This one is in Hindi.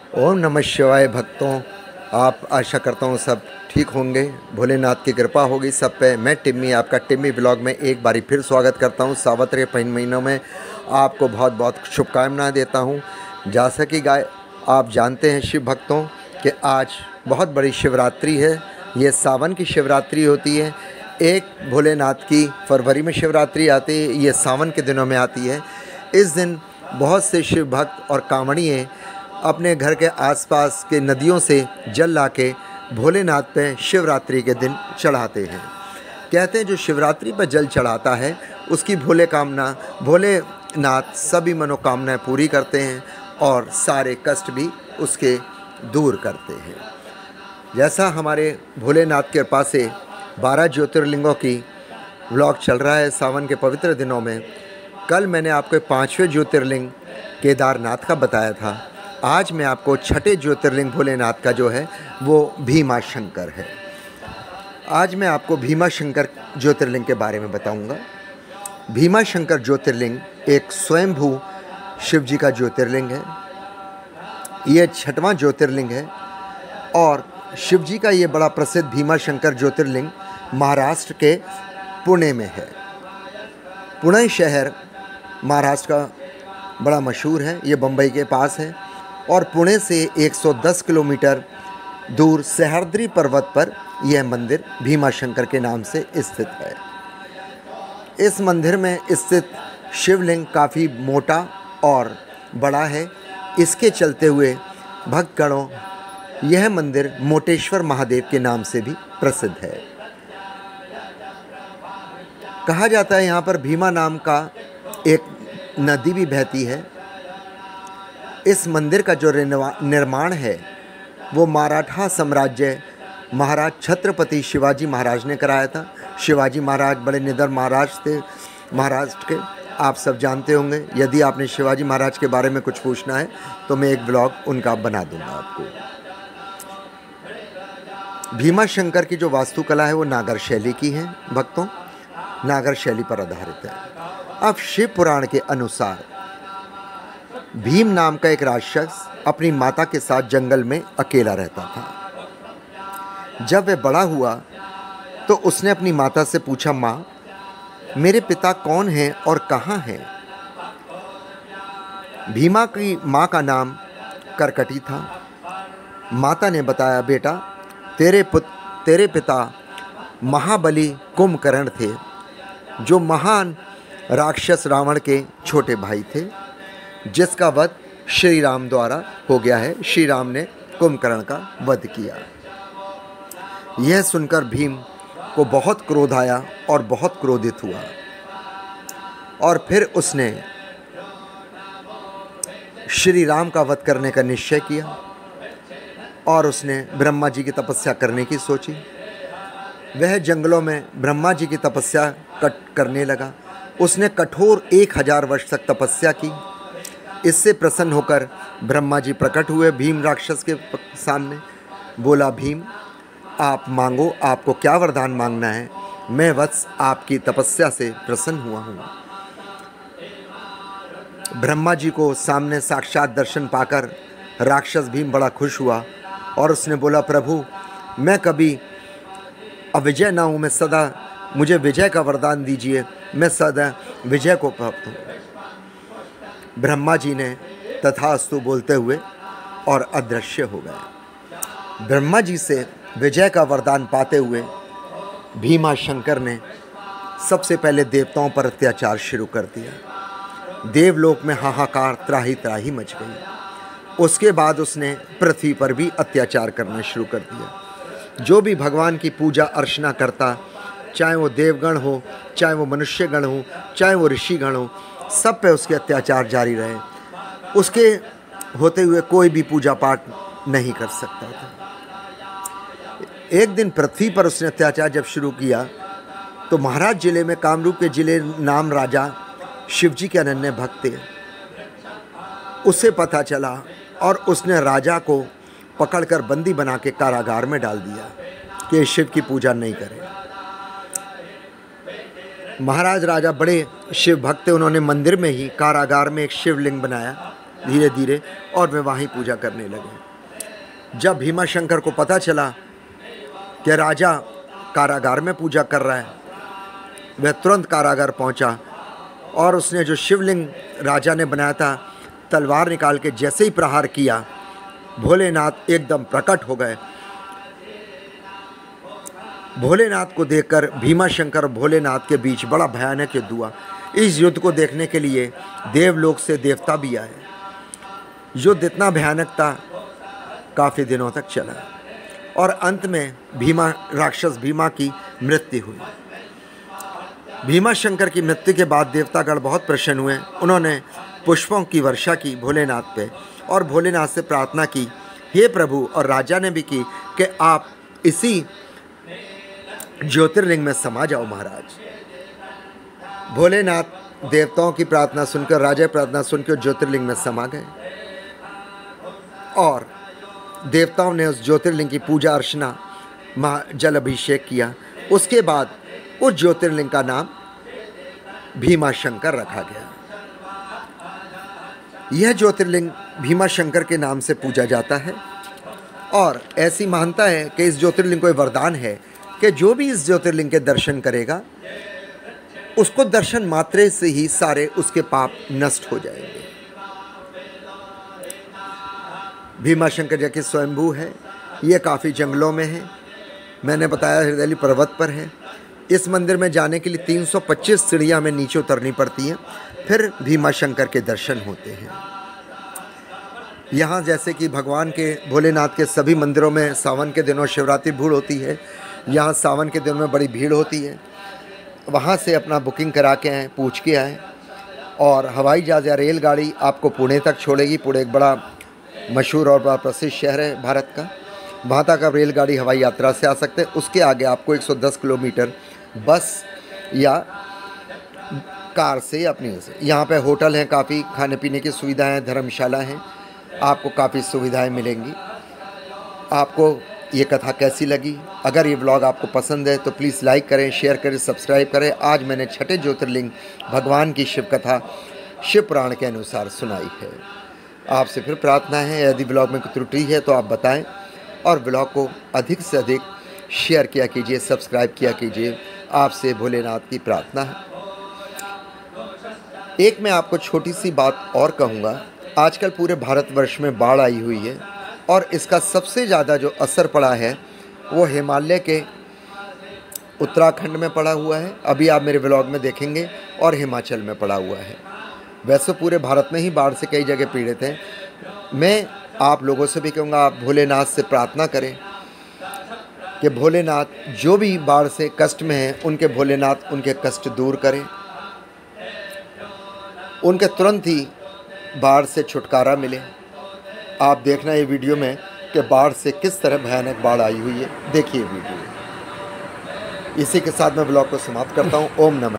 ओम नमः शिवाय भक्तों। आप आशा करता हूँ सब ठीक होंगे, भोलेनाथ की कृपा होगी सब पे। मैं टिम्मी आपका टिम्मी ब्लॉग में एक बारी फिर स्वागत करता हूँ। सावत्र के 5 महीनों में आपको बहुत बहुत शुभकामनाएं देता हूँ। जैसा कि आप जानते हैं शिव भक्तों कि आज बहुत बड़ी शिवरात्रि है। ये सावन की शिवरात्रि होती है। एक भोलेनाथ की फरवरी में शिवरात्रि आती है, ये सावन के दिनों में आती है। इस दिन बहुत से शिव भक्त और कांवड़िए अपने घर के आसपास के नदियों से जल लाके भोलेनाथ पे शिवरात्रि के दिन चढ़ाते हैं। कहते हैं जो शिवरात्रि पर जल चढ़ाता है उसकी भोलेनाथ सभी मनोकामनाएं पूरी करते हैं और सारे कष्ट भी उसके दूर करते हैं। जैसा हमारे भोलेनाथ के कृपा से 12 ज्योतिर्लिंगों की व्लॉग चल रहा है सावन के पवित्र दिनों में। कल मैंने आपको 5वें ज्योतिर्लिंग केदारनाथ का बताया था। आज मैं आपको 6ठे ज्योतिर्लिंग भोलेनाथ का जो है वो भीमा शंकर है। आज मैं आपको भीमा शंकर ज्योतिर्लिंग के बारे में बताऊंगा। भीमा शंकर ज्योतिर्लिंग एक स्वयंभू शिव जी का ज्योतिर्लिंग है। ये 6वां ज्योतिर्लिंग है और शिव जी का ये बड़ा प्रसिद्ध भीमा शंकर ज्योतिर्लिंग महाराष्ट्र के पुणे में है। पुणे शहर महाराष्ट्र का बड़ा मशहूर है। ये बम्बई के पास है और पुणे से 110 किलोमीटर दूर सह्याद्री पर्वत पर यह मंदिर भीमा शंकर के नाम से स्थित है। इस मंदिर में स्थित शिवलिंग काफ़ी मोटा और बड़ा है। इसके चलते हुए भक्तगणों यह मंदिर मोटेश्वर महादेव के नाम से भी प्रसिद्ध है। कहा जाता है यहाँ पर भीमा नाम का एक नदी भी बहती है। इस मंदिर का जो निर्माण है वो मराठा साम्राज्य महाराज छत्रपति शिवाजी महाराज ने कराया था। शिवाजी महाराज बड़े निडर महाराज थे महाराष्ट्र के, आप सब जानते होंगे। यदि आपने शिवाजी महाराज के बारे में कुछ पूछना है तो मैं एक ब्लॉग उनका बना दूंगा आपको। भीमा शंकर की जो वास्तुकला है वो नागर शैली की है भक्तों, नागर शैली पर आधारित है। अब शिव पुराण के अनुसार भीम नाम का एक राक्षस अपनी माता के साथ जंगल में अकेला रहता था। जब वह बड़ा हुआ तो उसने अपनी माता से पूछा, माँ मेरे पिता कौन हैं और कहाँ हैं? भीमा की माँ का नाम करकटी था। माता ने बताया, बेटा तेरे पिता महाबली कुंभकर्ण थे जो महान राक्षस रावण के छोटे भाई थे, जिसका वध श्री राम द्वारा हो गया है। श्री राम ने कुंभकर्ण का वध किया। यह सुनकर भीम को बहुत क्रोध आया और बहुत क्रोधित हुआ और फिर उसने श्री राम का वध करने का निश्चय किया और उसने ब्रह्मा जी की तपस्या करने की सोची। वह जंगलों में ब्रह्मा जी की तपस्या करने लगा। उसने कठोर 1000 वर्ष तक तपस्या की। इससे प्रसन्न होकर ब्रह्मा जी प्रकट हुए भीम राक्षस के सामने। बोला, भीम आप मांगो, आपको क्या वरदान मांगना है? मैं वत्स आपकी तपस्या से प्रसन्न हुआ हूँ। ब्रह्मा जी को सामने साक्षात दर्शन पाकर राक्षस भीम बड़ा खुश हुआ और उसने बोला, प्रभु मैं कभी अविजय ना हूँ, मैं सदा मुझे विजय का वरदान दीजिए, मैं सदा विजय को प्राप्त हूँ। ब्रह्मा जी ने तथास्तु बोलते हुए और अदृश्य हो गए। ब्रह्मा जी से विजय का वरदान पाते हुए भीमा शंकर ने सबसे पहले देवताओं पर अत्याचार शुरू कर दिया। देवलोक में हाहाकार त्राही त्राही मच गई। उसके बाद उसने पृथ्वी पर भी अत्याचार करना शुरू कर दिया। जो भी भगवान की पूजा अर्चना करता, चाहे वो देवगण हो, चाहे वो मनुष्यगण हो, चाहे वो ऋषिगण हो, सब पे उसके अत्याचार जारी रहे। उसके होते हुए कोई भी पूजा पाठ नहीं कर सकता था। एक दिन पृथ्वी पर उसने अत्याचार जब शुरू किया तो महाराज जिले में, कामरूप के जिले नाम राजा शिवजी के अनन्य भक्त थे, उसे पता चला और उसने राजा को पकड़कर बंदी बना के कारागार में डाल दिया कि शिव की पूजा नहीं करे। महाराज राजा बड़े शिव भक्त थे। उन्होंने मंदिर में ही कारागार में एक शिवलिंग बनाया धीरे धीरे, और वे वहीं पूजा करने लगे। जब भीमाशंकर को पता चला कि राजा कारागार में पूजा कर रहा है, वह तुरंत कारागार पहुंचा और उसने जो शिवलिंग राजा ने बनाया था, तलवार निकाल के जैसे ही प्रहार किया, भोलेनाथ एकदम प्रकट हो गए। भोलेनाथ को देखकर भीमाशंकर और भोलेनाथ के बीच बड़ा भयानक युद्ध हुआ। इस युद्ध को देखने के लिए देवलोक से देवता भी आए। युद्ध इतना भयानक था, काफ़ी दिनों तक चला और अंत में राक्षस भीमा की मृत्यु हुई। भीमाशंकर की मृत्यु के बाद देवतागण बहुत प्रसन्न हुए। उन्होंने पुष्पों की वर्षा की भोलेनाथ पे और भोलेनाथ से प्रार्थना की, हे प्रभु, और राजा ने भी की कि आप इसी ज्योतिर्लिंग में समा जाओ महाराज। भोलेनाथ देवताओं की प्रार्थना सुनकर, राजा की प्रार्थना सुनकर ज्योतिर्लिंग में समा गए और देवताओं ने उस ज्योतिर्लिंग की पूजा अर्चना, जल अभिषेक किया। उसके बाद उस ज्योतिर्लिंग का नाम भीमाशंकर रखा गया। यह ज्योतिर्लिंग भीमाशंकर के नाम से पूजा जाता है और ऐसी मान्यता है कि इस ज्योतिर्लिंग को वरदान है कि जो भी इस ज्योतिर्लिंग के दर्शन करेगा, उसको दर्शन मात्रे से ही सारे उसके पाप नष्ट हो जाएंगे। भीमाशंकर जी की स्वयंभू है, ये काफ़ी जंगलों में है। मैंने बताया हृदयली पर्वत पर है। इस मंदिर में जाने के लिए 325 सीढ़ियाँ हमें नीचे उतरनी पड़ती हैं, फिर भीमाशंकर के दर्शन होते हैं। यहाँ जैसे कि भगवान के भोलेनाथ के सभी मंदिरों में सावन के दिनों शिवरात्रि भीड़ होती है, यहाँ सावन के दिनों में बड़ी भीड़ होती है। वहाँ से अपना बुकिंग करा के आएँ, पूछ के आएँ, और हवाई जहाज़ या रेलगाड़ी आपको पुणे तक छोड़ेगी। पुणे एक बड़ा मशहूर और बड़ा प्रसिद्ध शहर है भारत का। वहाँ तक आप रेलगाड़ी हवाई यात्रा से आ सकते हैं। उसके आगे आपको 110 किलोमीटर बस या कार से अपनी से। यहाँ पे होटल हैं, काफ़ी खाने पीने की सुविधाएं, धर्मशाला हैं, आपको काफ़ी सुविधाएं मिलेंगी। आपको ये कथा कैसी लगी? अगर ये व्लॉग आपको पसंद है तो प्लीज़ लाइक करें, शेयर करें, सब्सक्राइब करें। आज मैंने छठे ज्योतिर्लिंग भगवान की शिव कथा शिव पुराण के अनुसार सुनाई है। आपसे फिर प्रार्थना है, यदि ब्लॉग में कोई त्रुटि है तो आप बताएं और ब्लॉग को अधिक से अधिक शेयर किया कीजिए, सब्सक्राइब किया कीजिए। आपसे भोलेनाथ की प्रार्थना है। एक मैं आपको छोटी सी बात और कहूँगा। आजकल पूरे भारतवर्ष में बाढ़ आई हुई है और इसका सबसे ज़्यादा जो असर पड़ा है वो हिमालय के उत्तराखंड में पड़ा हुआ है, अभी आप मेरे ब्लॉग में देखेंगे, और हिमाचल में पड़ा हुआ है। वैसे पूरे भारत में ही बाढ़ से कई जगह पीड़ित हैं। मैं आप लोगों से भी कहूँगा, आप भोलेनाथ से प्रार्थना करें कि भोलेनाथ जो भी बाढ़ से कष्ट में हैं, उनके भोलेनाथ उनके कष्ट दूर करें, उनके तुरंत ही बाढ़ से छुटकारा मिले। आप देखना ये वीडियो में कि बाढ़ से किस तरह भयानक बाढ़ आई हुई है। देखिए वीडियो। इसी के साथ मैं ब्लॉग को समाप्त करता हूँ। ओम नमः।